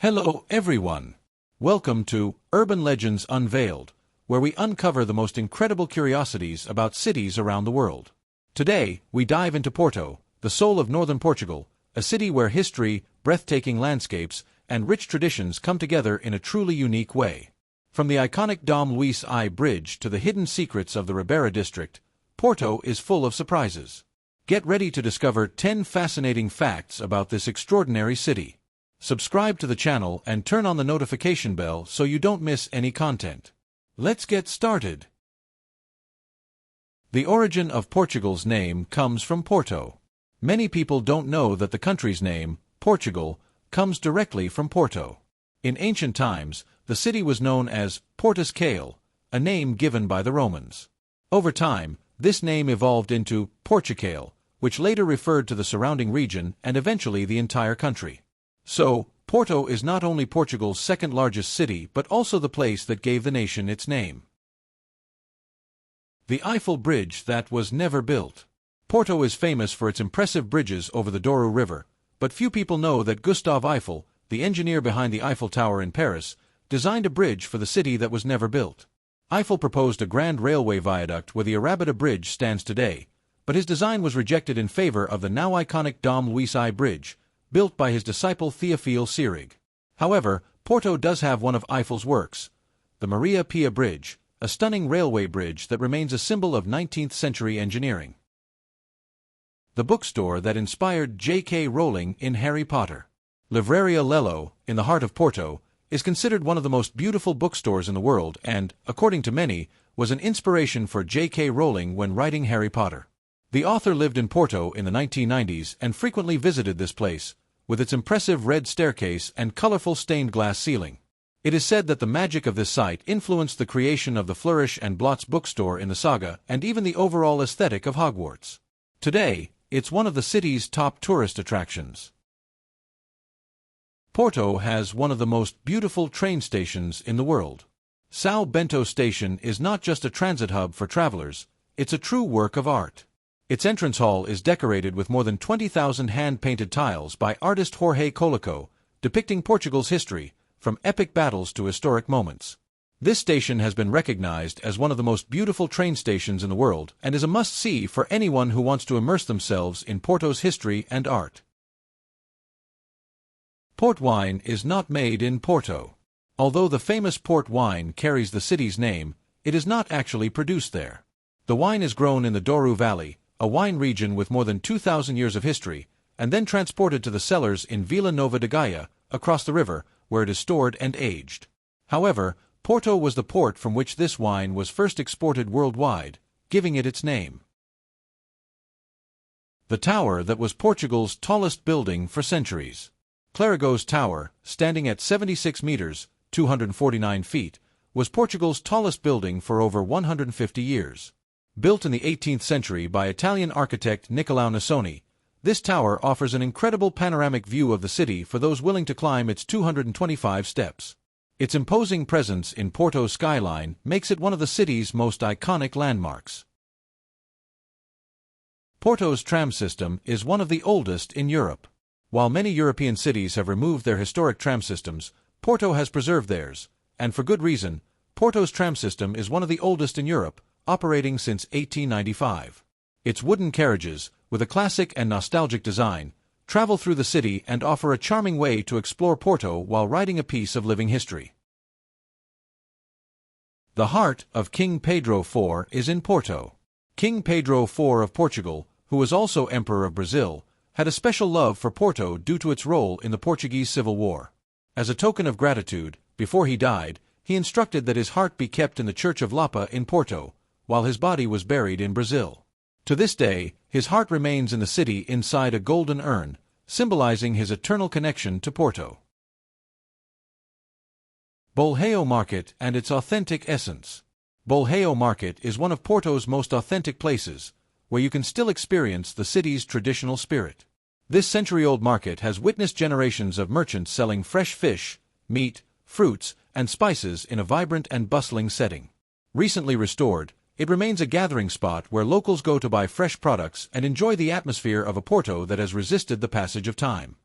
Hello everyone! Welcome to Urban Legends Unveiled, where we uncover the most incredible curiosities about cities around the world. Today, we dive into Porto, the soul of northern Portugal, a city where history, breathtaking landscapes, and rich traditions come together in a truly unique way. From the iconic Dom Luís I Bridge to the hidden secrets of the Ribeira district, Porto is full of surprises. Get ready to discover 10 fascinating facts about this extraordinary city. Subscribe to the channel and turn on the notification bell so you don't miss any content. Let's get started. The origin of Portugal's name comes from Porto. Many people don't know that the country's name, Portugal, comes directly from Porto. In ancient times, the city was known as Portuguese, a name given by the Romans. Over time, this name evolved into Portugal, which later referred to the surrounding region and eventually the entire country. So, Porto is not only Portugal's second-largest city but also the place that gave the nation its name. The Eiffel Bridge that was never built. Porto is famous for its impressive bridges over the Douro River, but few people know that Gustave Eiffel, the engineer behind the Eiffel Tower in Paris, designed a bridge for the city that was never built. Eiffel proposed a grand railway viaduct where the Arabada Bridge stands today, but his design was rejected in favor of the now iconic Dom Luís I Bridge, built by his disciple Théophile Seyrig. However, Porto does have one of Eiffel's works, the Maria Pia Bridge, a stunning railway bridge that remains a symbol of 19th-century engineering. The bookstore that inspired J.K. Rowling in Harry Potter. Livraria Lello, in the heart of Porto, is considered one of the most beautiful bookstores in the world and, according to many, was an inspiration for J.K. Rowling when writing Harry Potter. The author lived in Porto in the 1990s and frequently visited this place, with its impressive red staircase and colorful stained glass ceiling. It is said that the magic of this site influenced the creation of the Flourish and Blotz bookstore in the saga and even the overall aesthetic of Hogwarts. Today, it's one of the city's top tourist attractions. Porto has one of the most beautiful train stations in the world. São Bento Station is not just a transit hub for travelers, it's a true work of art. Its entrance hall is decorated with more than 20,000 hand-painted tiles by artist Jorge Colico, depicting Portugal's history, from epic battles to historic moments. This station has been recognized as one of the most beautiful train stations in the world and is a must-see for anyone who wants to immerse themselves in Porto's history and art. Port wine is not made in Porto. Although the famous port wine carries the city's name, it is not actually produced there. The wine is grown in the Douro Valley, a wine region with more than 2,000 years of history, and then transported to the cellars in Vila Nova de Gaia, across the river, where it is stored and aged. However, Porto was the port from which this wine was first exported worldwide, giving it its name. The tower that was Portugal's tallest building for centuries. Clarego's Tower, standing at 76 meters, 249 feet, was Portugal's tallest building for over 150 years. Built in the 18th century by Italian architect Niccolò Nasoni, this tower offers an incredible panoramic view of the city for those willing to climb its 225 steps. Its imposing presence in Porto's skyline makes it one of the city's most iconic landmarks. Porto's tram system is one of the oldest in Europe. While many European cities have removed their historic tram systems, Porto has preserved theirs, and for good reason. Porto's tram system is one of the oldest in Europe, operating since 1895. Its wooden carriages, with a classic and nostalgic design, travel through the city and offer a charming way to explore Porto while riding a piece of living history. The heart of King Pedro IV is in Porto. King Pedro IV of Portugal, who was also Emperor of Brazil, had a special love for Porto due to its role in the Portuguese Civil War. As a token of gratitude, before he died, he instructed that his heart be kept in the Church of Lapa in Porto, while his body was buried in Brazil. To this day, his heart remains in the city inside a golden urn, symbolizing his eternal connection to Porto. Bolheo Market and its authentic essence. Bolheo Market is one of Porto's most authentic places, where you can still experience the city's traditional spirit. This century-old market has witnessed generations of merchants selling fresh fish, meat, fruits, and spices in a vibrant and bustling setting. Recently restored, it remains a gathering spot where locals go to buy fresh products and enjoy the atmosphere of a Porto that has resisted the passage of time.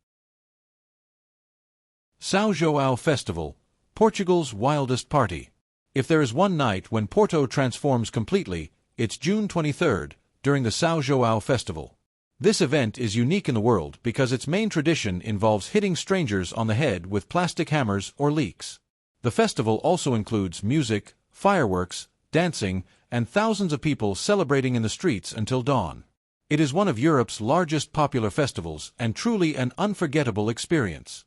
São João Festival, Portugal's wildest party. If there is one night when Porto transforms completely, it's June 23rd, during the São João Festival. This event is unique in the world because its main tradition involves hitting strangers on the head with plastic hammers or leeks. The festival also includes music, fireworks, dancing, and thousands of people celebrating in the streets until dawn. It is one of Europe's largest popular festivals and truly an unforgettable experience.